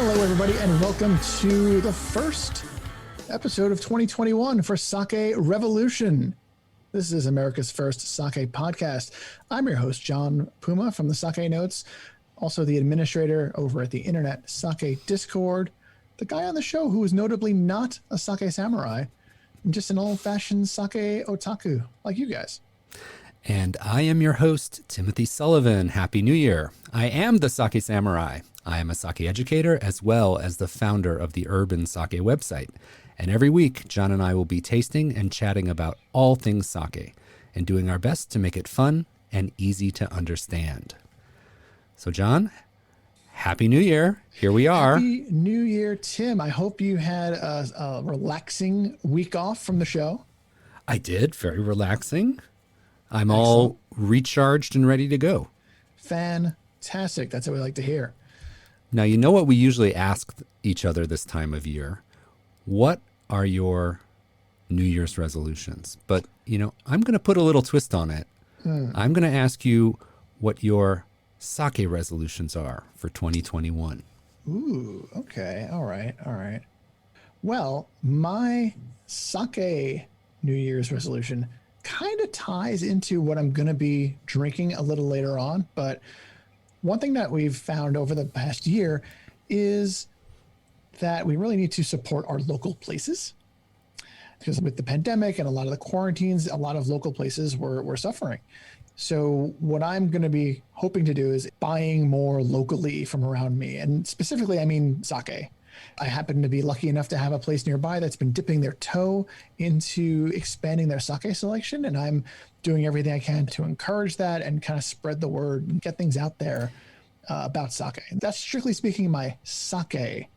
Hello, everybody, and welcome to the first episode of 2021 for Sake Revolution. This is America's first sake podcast. I'm your host, John Puma from the Sake Notes, also the administrator over at the Internet Sake Discord, the guy on the show who is notably not a sake samurai, and just an old-fashioned sake otaku like you guys. And I am your host, Timothy Sullivan. Happy New Year. I am the Sake Samurai. I am a sake educator as well as the founder of the Urban Sake website. And every week, John and I will be tasting and chatting about all things sake and doing our best to make it fun and easy to understand. So, John, Happy New Year. Here we are. Happy New Year, Tim. I hope you had a relaxing week off from the show. I did. Very relaxing. I'm Excellent. All recharged and ready to go. Fantastic. That's what we like to hear. Now, you know what we usually ask each other this time of year? What are your New Year's resolutions? But, I'm going to put a little twist on it. I'm going to ask you what your sake resolutions are for 2021. Ooh, okay. All right. Well, my sake New Year's resolution kind of ties into what I'm going to be drinking a little later on. But one thing that we've found over the past year is that we really need to support our local places, because with the pandemic and a lot of the quarantines, a lot of local places were suffering. So what I'm going to be hoping to do is buying more locally from around me. And specifically, I mean sake. I happen to be lucky enough to have a place nearby that's been dipping their toe into expanding their sake selection. And I'm doing everything I can to encourage that and kind of spread the word and get things out there about sake. That's strictly speaking my sake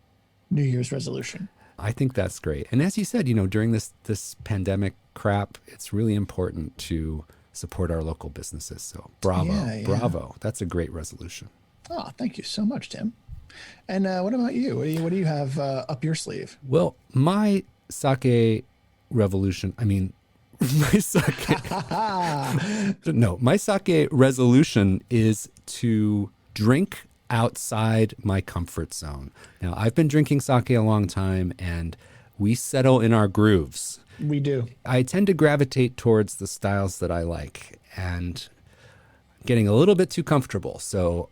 New Year's resolution. I think that's great. And as you said, during this pandemic crap, it's really important to support our local businesses. So bravo. That's a great resolution. Oh, thank you so much, Tim. And what about you? What do you have up your sleeve? Well, my sake revolution, my sake resolution is to drink outside my comfort zone. Now, I've been drinking sake a long time, and we settle in our grooves. We do. I tend to gravitate towards the styles that I like, and getting a little bit too comfortable. So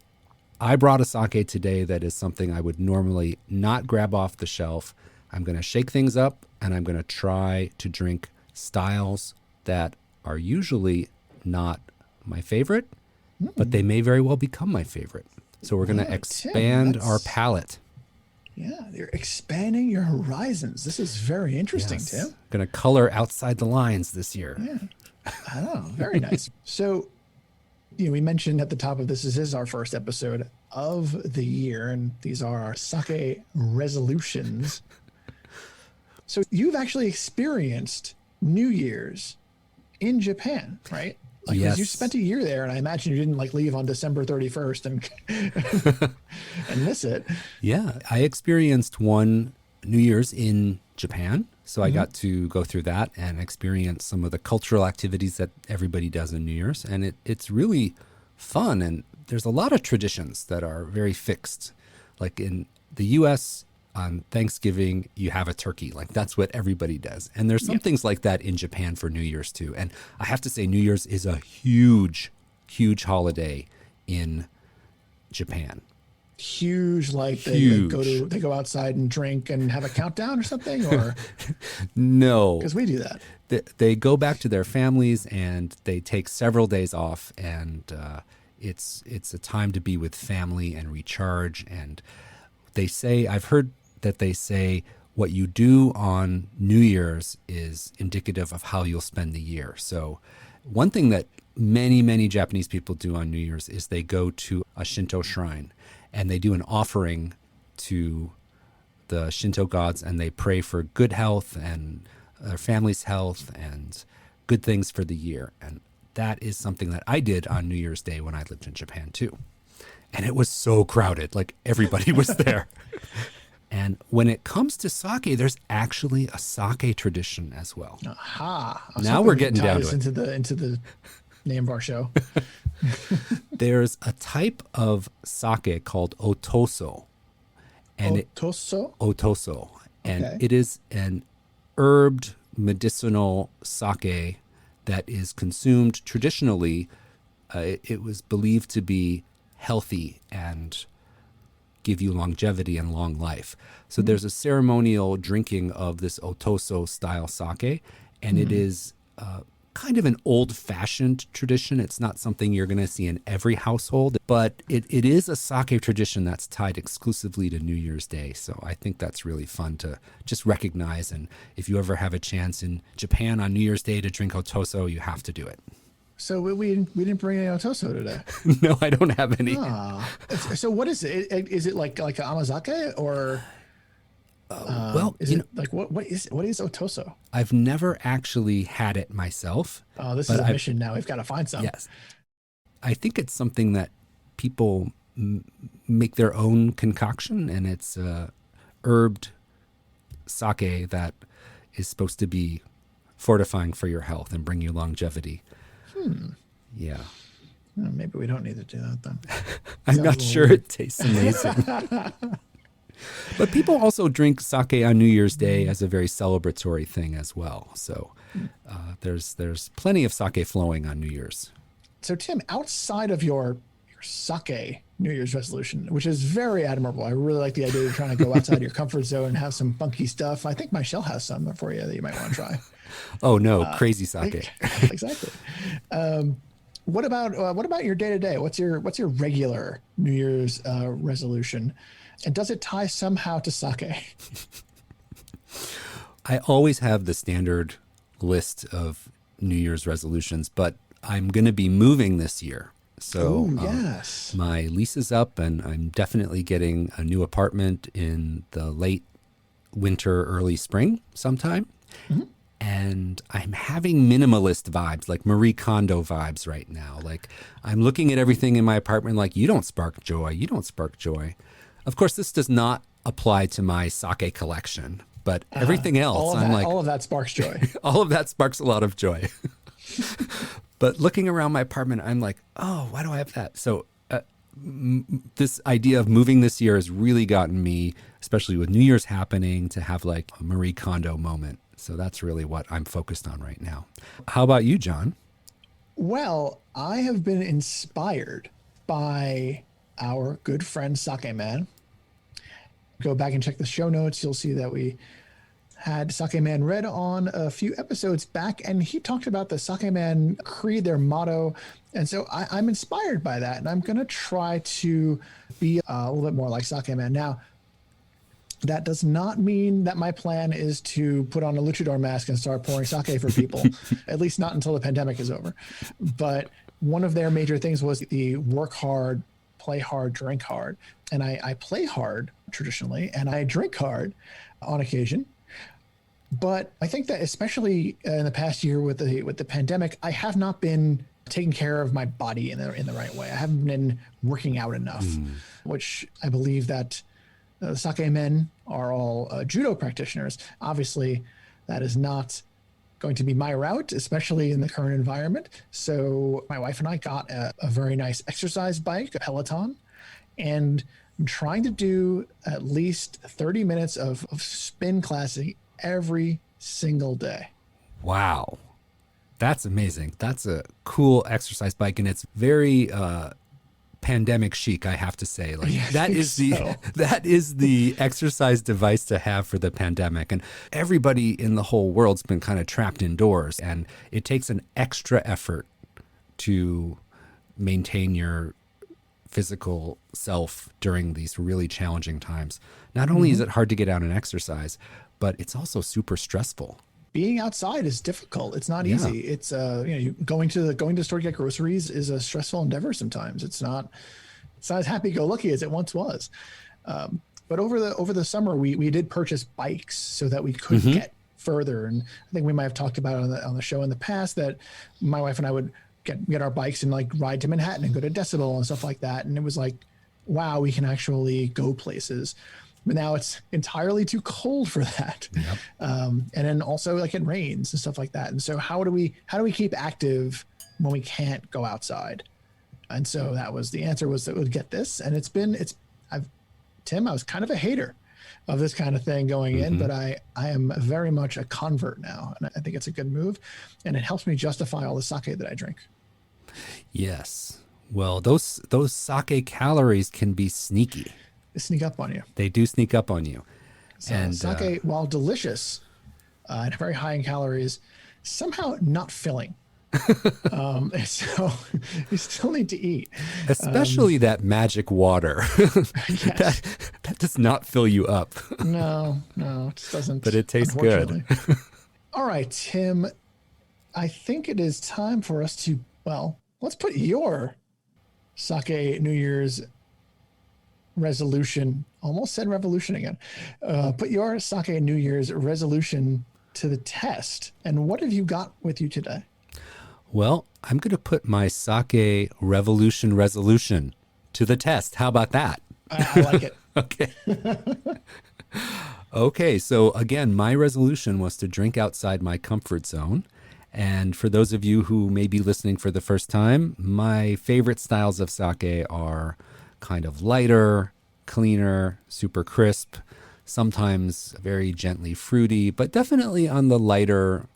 I brought a sake today that is something I would normally not grab off the shelf. I'm going to shake things up, and I'm going to try to drink styles that are usually not my favorite, but they may very well become my favorite. So we're going to expand our palate. Yeah, you're expanding your horizons. This is very interesting, Yes. Tim. Going to color outside the lines this year. Yeah. Oh, very nice. So, we mentioned at the top of this is our first episode of the year, and these are our sake resolutions. So you've actually experienced New Year's in Japan, right? Yes. You spent a year there, and I imagine you didn't leave on December 31st and miss it. Yeah, I experienced one New Year's in Japan. So I got to go through that and experience some of the cultural activities that everybody does in New Year's. And it's really fun. And there's a lot of traditions that are very fixed. Like in the U.S., on Thanksgiving, you have a turkey. That's what everybody does. And there's some things like that in Japan for New Year's too. And I have to say, New Year's is a huge, huge holiday in Japan. Huge, they go outside and drink and have a countdown or something, or no, because we do that. They go back to their families and they take several days off, and it's a time to be with family and recharge. And I've heard that they say what you do on New Year's is indicative of how you'll spend the year. So one thing that many, many Japanese people do on New Year's is they go to a Shinto shrine and they do an offering to the Shinto gods, and they pray for good health and their family's health and good things for the year. And that is something that I did on New Year's Day when I lived in Japan too. And it was so crowded, everybody was there. And when it comes to sake, there's actually a sake tradition as well. Aha. Now we're getting down to it. Into the name of our show. There's a type of sake called Otoso. and Otoso? Otoso, and Okay. it is an herbed medicinal sake that is consumed traditionally. It was believed to be healthy and give you longevity and long life. So there's a ceremonial drinking of this Otoso style sake, and it is kind of an old fashioned tradition. It's not something you're going to see in every household, but it is a sake tradition that's tied exclusively to New Year's Day. So I think that's really fun to just recognize. And if you ever have a chance in Japan on New Year's Day to drink Otoso, you have to do it. So we didn't bring any Otoso today. No, I don't have any. So what is it? Is it like an amazake, or Well, is it like what is Otoso? I've never actually had it myself. Oh, this but is a mission now. We've got to find some. Yes. I think it's something that people make their own concoction, and it's herbed sake that is supposed to be fortifying for your health and bring you longevity. Yeah. Maybe we don't need to do that then. I'm not sure it tastes amazing. But people also drink sake on New Year's Day as a very celebratory thing as well. So there's plenty of sake flowing on New Year's. So Tim, outside of your sake New Year's resolution, which is very admirable, I really like the idea of trying to go outside your comfort zone and have some funky stuff. I think Michelle has some for you that you might want to try. Oh no, crazy sake. Exactly. What about your day to day? What's your regular New Year's resolution, and does it tie somehow to sake? I always have the standard list of New Year's resolutions, but I'm going to be moving this year. So yes, my lease is up, and I'm definitely getting a new apartment in the late winter, early spring sometime. And I'm having minimalist vibes, like Marie Kondo vibes right now. Like I'm looking at everything in my apartment like, you don't spark joy. You don't spark joy. Of course, this does not apply to my sake collection, but everything else, all of that sparks joy. all of that sparks a lot of joy. But looking around my apartment, I'm like, oh, why do I have that? So this idea of moving this year has really gotten me, especially with New Year's happening, to have like a Marie Kondo moment. So that's really what I'm focused on right now. How about you, John? Well, I have been inspired by our good friend Sake Man. Go back and check the show notes. You'll see that we had Sake Man read on a few episodes back, and he talked about the Sake Man creed, their motto. And so I'm inspired by that, and I'm going to try to be a little bit more like Sake Man. Now, that does not mean that my plan is to put on a luchador mask and start pouring sake for people, at least not until the pandemic is over. But one of their major things was the work hard, play hard, drink hard. And I play hard traditionally, and I drink hard on occasion. But I think that especially in the past year with the pandemic, I have not been taking care of my body in the right way. I haven't been working out enough, which I believe that the sake men are all judo practitioners. Obviously, that is not going to be my route, especially in the current environment. So my wife and I got a very nice exercise bike, a Peloton, and I'm trying to do at least 30 minutes of spin classing every single day. Wow. That's amazing. That's a cool exercise bike, and it's very pandemic chic, I have to say. Like that is the exercise device to have for the pandemic. And everybody in the whole world's been kind of trapped indoors, and it takes an extra effort to maintain your physical self during these really challenging times. Not only is it hard to get out and exercise, but it's also super stressful. Being outside is difficult. It's not easy. It's going to the store to get groceries is a stressful endeavor sometimes. It's not as happy-go-lucky as it once was. But over the summer, we did purchase bikes so that we could get further. And I think we might have talked about it on the show in the past that my wife and I would get our bikes and like ride to Manhattan and go to Decibel and stuff like that. And it was like, wow, we can actually go places. But now it's entirely too cold for that. Yep. And then also like it rains and stuff like that. And so how do we keep active when we can't go outside? And so the answer was that we'd get this. And I've Tim, I was kind of a hater of this kind of thing going in, but I am very much a convert now. And I think it's a good move. And it helps me justify all the sake that I drink. Yes. Well, those sake calories can be sneaky. They sneak up on you. They do sneak up on you. So And sake, while delicious and very high in calories, somehow not filling. So you still need to eat. especially that magic water. Yes. that does not fill you up. No, it just doesn't. But it tastes good. unfortunately. All right, Tim, I think it is time for us to, well, let's put your sake New Year's resolution, almost said revolution again. Put your sake New Year's resolution to the test. And what have you got with you today? Well, I'm going to put my sake revolution resolution to the test. How about that? I like it. Okay. Okay. So again, my resolution was to drink outside my comfort zone. And for those of you who may be listening for the first time, my favorite styles of sake are kind of lighter, cleaner, super crisp, sometimes very gently fruity, but definitely on the lighter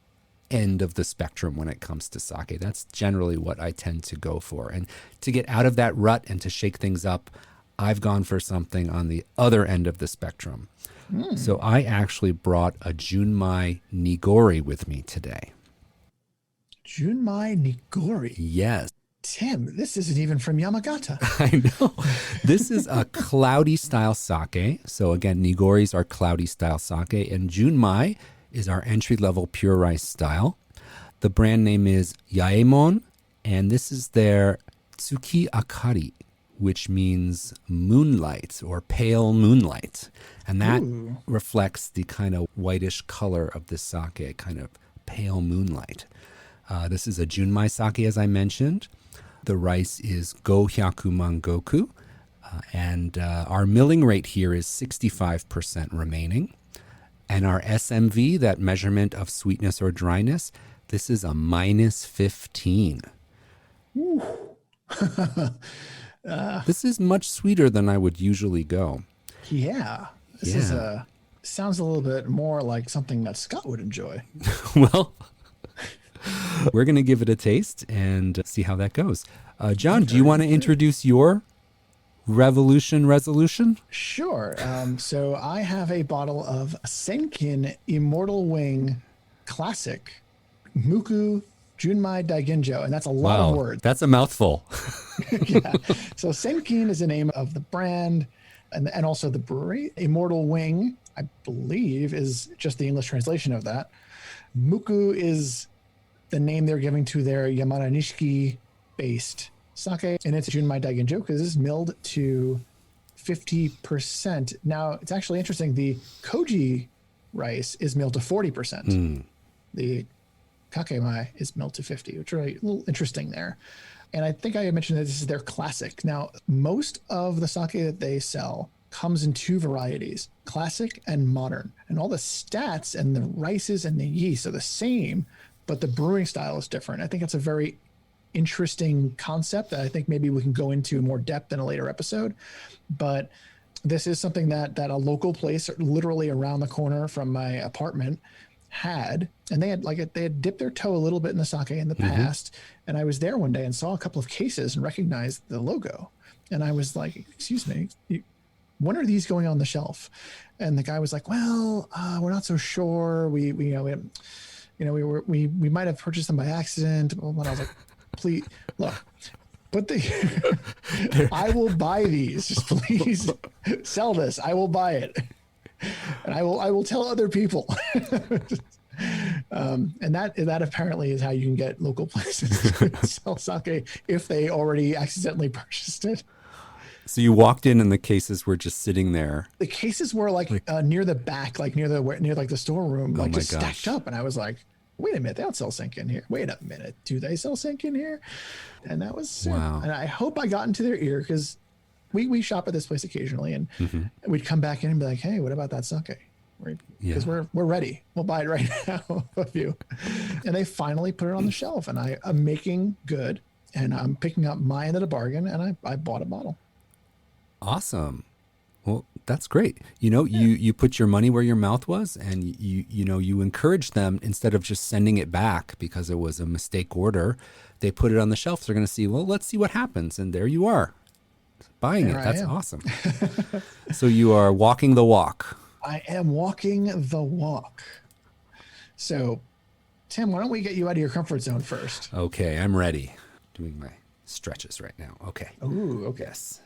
end of the spectrum when it comes to sake. That's generally what I tend to go for. And to get out of that rut and to shake things up, I've gone for something on the other end of the spectrum. So I actually brought a Junmai Nigori with me today. Junmai Nigori. Yes. Tim, this isn't even from Yamagata. I know. This is a cloudy style sake. So again, Nigoris are cloudy style sake, and Junmai is our entry-level pure rice style. The brand name is Yaemon, and this is their Tsuki Akari, which means moonlight or pale moonlight. And that reflects the kind of whitish color of the sake, kind of pale moonlight. This is a Junmai sake, as I mentioned. The rice is Go-hyaku Mangoku, and our milling rate here is 65% remaining. And our SMV, that measurement of sweetness or dryness, this is a -15. This is much sweeter than I would usually go. Yeah. This is sounds a little bit more like something that Scott would enjoy. Well, we're going to give it a taste and see how that goes. John, do you want to introduce your revolution resolution? Sure. So I have a bottle of Senkin Immortal Wing Classic Muku Junmai Daiginjo, and that's a lot of words. That's a mouthful. Yeah. So Senkin is the name of the brand and also the brewery. Immortal Wing, I believe, is just the English translation of that. Muku is the name they're giving to their Yamada Nishiki based sake, and it's Junmai Daiginjo because it's milled to 50%. Now, it's actually interesting. The koji rice is milled to 40%. The kakemai is milled to 50, which are a little interesting there. And I think I mentioned that this is their classic. Now, most of the sake that they sell comes in two varieties, classic and modern. And all the stats and the rices and the yeast are the same, but the brewing style is different. I think it's a very interesting concept that I think maybe we can go into more depth in a later episode. But this is something that a local place literally around the corner from my apartment had, and they had dipped their toe a little bit in the sake in the past. And I was there one day and saw a couple of cases and recognized the logo. And I was like, excuse me, when are these going on the shelf? And the guy was like, well, we're not so sure. We might have purchased them by accident. And I was like, please look, but I will buy these. Just please sell this. I will buy it. And I will tell other people. And that apparently is how you can get local places to sell sake if they already accidentally purchased it. So you walked in and the cases were just sitting there. The cases were like near the back, like near the storeroom, like just stacked up. And I was like, wait a minute, they don't sell Senkin here. Wait a minute, do they sell Senkin here? And that was wow. And I hope I got into their ear because we shop at this place occasionally, and we'd come back in and be like, hey, what about that sake? Because we're ready. We'll buy it right now of you. And they finally put it on the shelf, and I'm making good, and I'm picking up my end of the bargain, and I bought a bottle. Awesome. Well, that's great. You put your money where your mouth was, and you encourage them instead of just sending it back because it was a mistake order. They put it on the shelf. They're going to see, well, let's see what happens. And there you are, buying There it. I That's am. awesome. So you are walking the walk. I am walking the walk. So, Tim, why don't we get you out of your comfort zone first? Okay, I'm ready. Doing my stretches right now. Okay. Ooh, okay. Yes.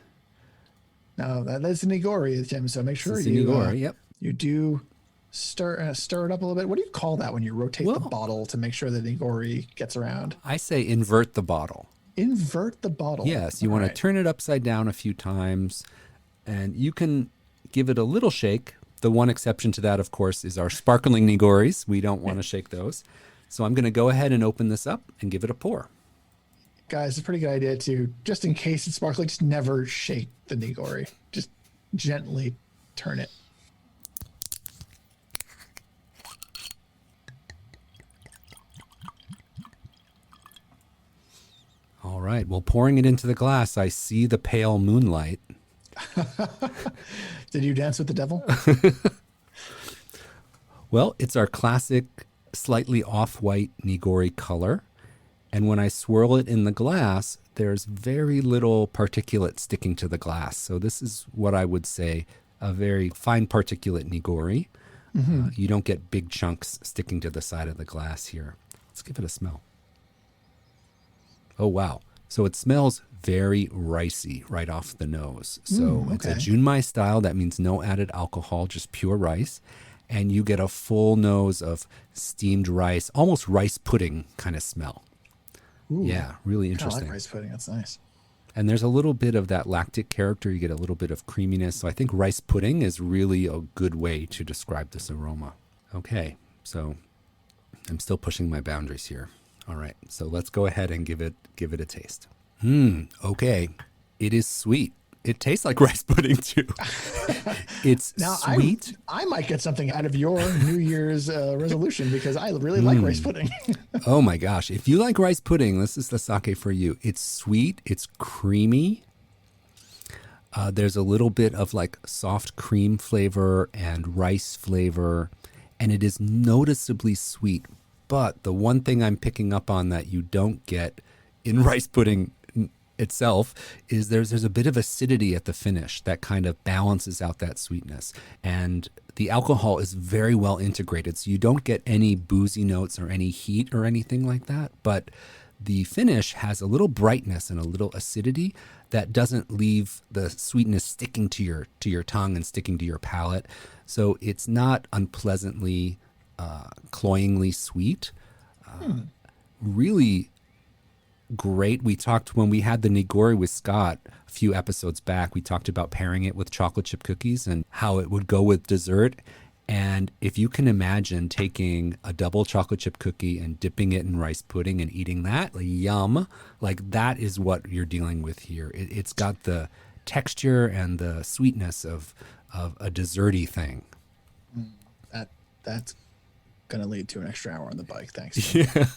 Now that's the Nigori, Tim. So make sure This is the Nigori, yep. you do stir it up a little bit. What do you call that when you rotate the bottle to make sure the Nigori gets around? I say invert the bottle. Invert the bottle. Yes, you want to turn it upside down a few times, and you can give it a little shake. The one exception to that, of course, is our sparkling Nigoris. We don't want to shake those. So I'm going to go ahead and open this up and give it a pour. Guys, it's a pretty good idea to, just in case it's sparkling, just never shake the Nigori. Just gently turn it. All right. Well, pouring it into the glass, I see the pale moonlight. Did you dance with the devil? Well, it's our classic slightly off-white Nigori color. And when I swirl it in the glass, there's very little particulate sticking to the glass. So this is what I would say a very fine particulate Nigori. Mm-hmm. You don't get big chunks sticking to the side of the glass here. Let's give it a smell. Oh, wow. So it smells very ricey right off the nose. So It's a Junmai style. That means no added alcohol, just pure rice. And you get a full nose of steamed rice, almost rice pudding kind of smell. Ooh, yeah, really interesting. I like rice pudding. That's nice. And there's a little bit of that lactic character. You get a little bit of creaminess. So I think rice pudding is really a good way to describe this aroma. Okay, so I'm still pushing my boundaries here. All right, so let's go ahead and give it a taste. Okay, it is sweet. It tastes like rice pudding too. It's now, sweet. I might get something out of your New Year's resolution because I really like rice pudding. Oh my gosh. If you like rice pudding, this is the sake for you. It's sweet. It's creamy. There's a little bit of like soft cream flavor and rice flavor, and it is noticeably sweet. But the one thing I'm picking up on that you don't get in rice pudding itself is there's a bit of acidity at the finish that kind of balances out that sweetness, and the alcohol is very well integrated, so you don't get any boozy notes or any heat or anything like that, but the finish has a little brightness and a little acidity that doesn't leave the sweetness sticking to your tongue and sticking to your palate. So it's not unpleasantly cloyingly sweet. Really great. We talked when we had the Nigori with Scott a few episodes back, we talked about pairing it with chocolate chip cookies and how it would go with dessert. And if you can imagine taking a double chocolate chip cookie and dipping it in rice pudding and eating that, like, yum, like that is what you're dealing with here. It's got the texture and the sweetness of a desserty thing. That's going to lead to an extra hour on the bike. Thanks. Yeah.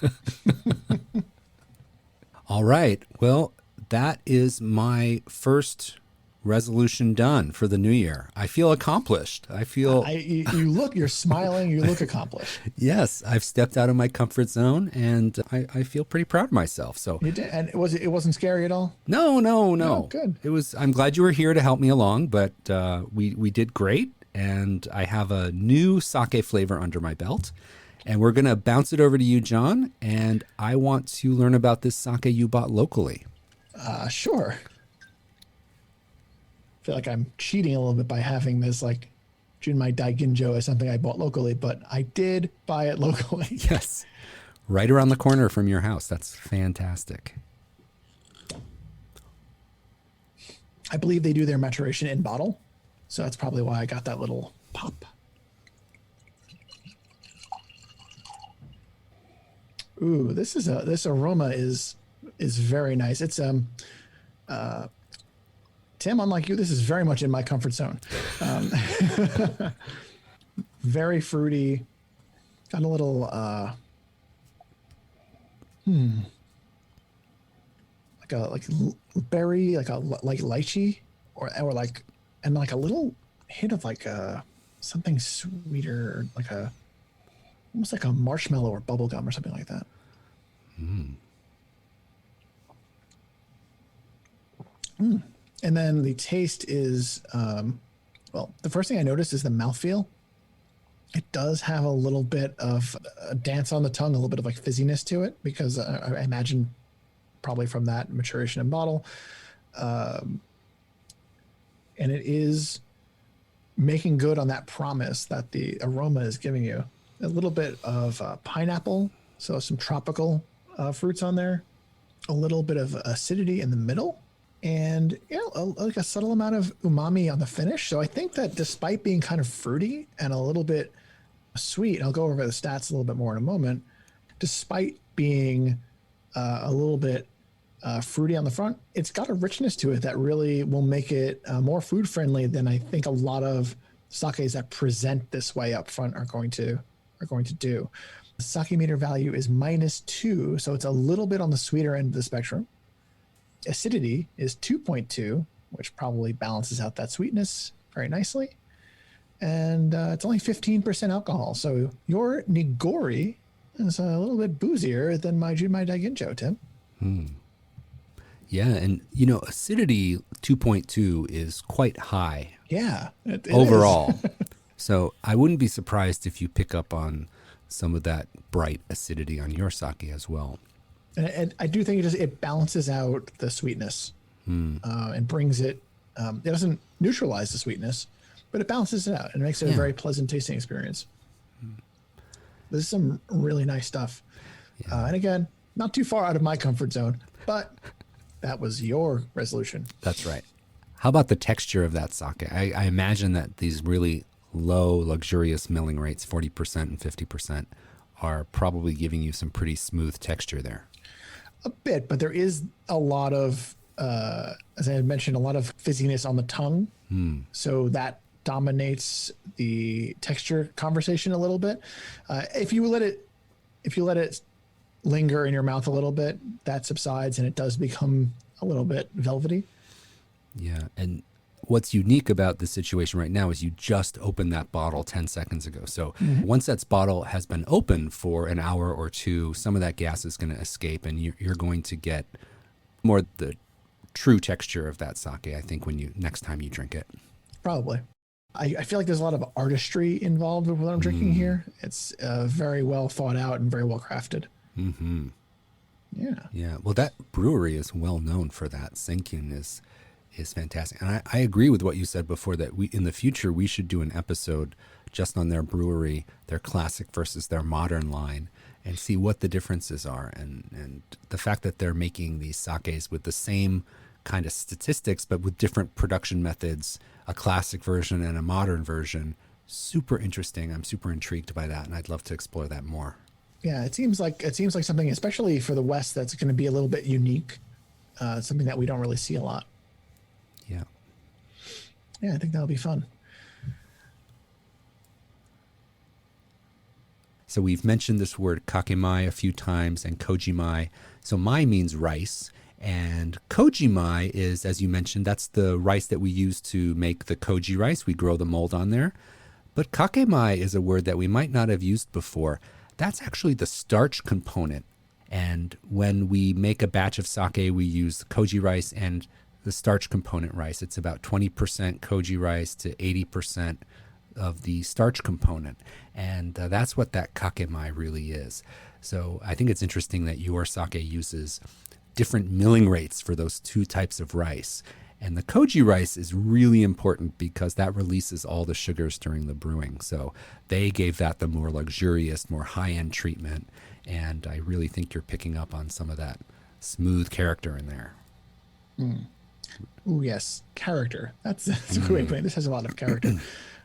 All right. Well, that is my first resolution done for the new year. I feel accomplished. I feel you're smiling. You look accomplished. Yes, I've stepped out of my comfort zone, and I feel pretty proud of myself. So you did, and it wasn't scary at all? No. Oh, good. It was. I'm glad you were here to help me along, but we did great, and I have a new sake flavor under my belt. And we're going to bounce it over to you, John, and I want to learn about this sake you bought locally. Sure. I feel like I'm cheating a little bit by having this like Junmai Daiginjo as something I bought locally, but I did buy it locally. Yes. Right around the corner from your house. That's fantastic. I believe they do their maturation in bottle, so that's probably why I got that little pop. Ooh, this aroma is very nice. It's Tim, unlike you, this is very much in my comfort zone. Very fruity. Got a little like berry, like lychee or like and like a little hint of like something sweeter, like almost like a marshmallow or bubble gum or something like that. And then the taste is, well, the first thing I noticed is the mouthfeel. It does have a little bit of a dance on the tongue, a little bit of like fizziness to it, because I imagine probably from that maturation in bottle. And it is making good on that promise that the aroma is giving you. A little bit of pineapple, so some tropical fruits on there, a little bit of acidity in the middle, and like a subtle amount of umami on the finish. So I think that despite being kind of fruity and a little bit sweet, I'll go over the stats a little bit more in a moment, despite being a little bit fruity on the front, it's got a richness to it that really will make it more food friendly than I think a lot of sakes that present this way up front are going to do. The sake meter value is -2, so it's a little bit on the sweeter end of the spectrum. Acidity is 2.2, which probably balances out that sweetness very nicely. And it's only 15% alcohol. So your Nigori is a little bit boozier than my Junmai Daiginjo, Tim. Yeah, and acidity 2.2 is quite high. Yeah, it overall. So I wouldn't be surprised if you pick up on some of that bright acidity on your sake as well. And I do think it balances out the sweetness and brings it. It doesn't neutralize the sweetness, but it balances it out and makes it a very pleasant tasting experience. This is some really nice stuff. Yeah. And again, not too far out of my comfort zone, but that was your resolution. That's right. How about the texture of that sake? I imagine that these really low, luxurious milling rates, 40% and 50%, are probably giving you some pretty smooth texture there. A bit, but there is a lot of, as I had mentioned, a lot of fizziness on the tongue. So that dominates the texture conversation a little bit. If you let it linger in your mouth a little bit, that subsides and it does become a little bit velvety. Yeah, and what's unique about the situation right now is you just opened that bottle 10 seconds ago. So once that bottle has been open for an hour or two, some of that gas is going to escape and you're going to get more the true texture of that sake, I think, next time you drink it. Probably. I feel like there's a lot of artistry involved with what I'm drinking here. It's very well thought out and very well crafted. Mm-hmm. Yeah. Yeah. Well, that brewery is well known for that. Senkyun is fantastic. And I agree with what you said before that in the future, we should do an episode just on their brewery, their classic versus their modern line, and see what the differences are. And the fact that they're making these sakes with the same kind of statistics, but with different production methods, a classic version and a modern version, super interesting. I'm super intrigued by that. And I'd love to explore that more. Yeah. It seems like something, especially for the West, that's going to be a little bit unique. Something that we don't really see a lot. Yeah. Yeah, I think that'll be fun. So we've mentioned this word kakemai a few times and kojimai. So mai means rice, and kojimai is, as you mentioned, that's the rice that we use to make the koji rice. We grow the mold on there. But kakemai is a word that we might not have used before. That's actually the starch component. And when we make a batch of sake, we use the koji rice and the starch component rice. It's about 20% koji rice to 80% of the starch component. And that's what that kakemai really is. So I think it's interesting that your sake uses different milling rates for those two types of rice. And the koji rice is really important because that releases all the sugars during the brewing. So they gave that the more luxurious, more high-end treatment. And I really think you're picking up on some of that smooth character in there. Oh, yes. Character. That's a good way of putting it. This has a lot of character.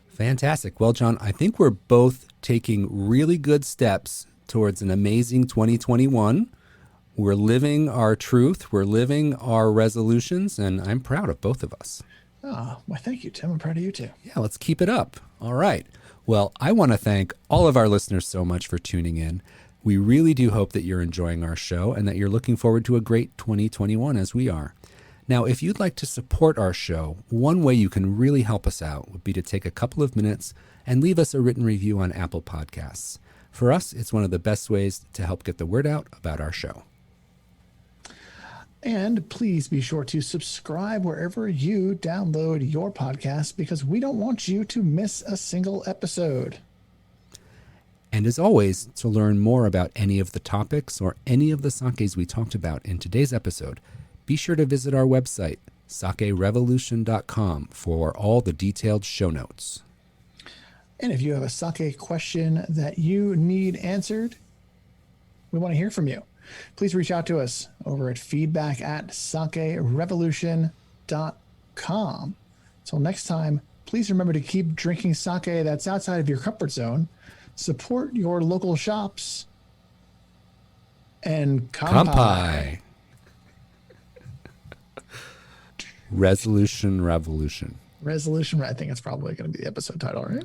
Fantastic. Well, John, I think we're both taking really good steps towards an amazing 2021. We're living our truth. We're living our resolutions, and I'm proud of both of us. Oh, well, thank you, Tim. I'm proud of you, too. Yeah, let's keep it up. All right. Well, I want to thank all of our listeners so much for tuning in. We really do hope that you're enjoying our show and that you're looking forward to a great 2021 as we are. Now, if you'd like to support our show, one way you can really help us out would be to take a couple of minutes and leave us a written review on Apple Podcasts. For us, it's one of the best ways to help get the word out about our show. And please be sure to subscribe wherever you download your podcast, because we don't want you to miss a single episode. And as always, to learn more about any of the topics or any of the sakes we talked about in today's episode, be sure to visit our website, sakerevolution.com, for all the detailed show notes. And if you have a sake question that you need answered, we want to hear from you. Please reach out to us over at feedback@sakerevolution.com. Until next time, please remember to keep drinking sake that's outside of your comfort zone, support your local shops, and Kampai. Resolution Revolution. Resolution, I think it's probably going to be the episode title, right?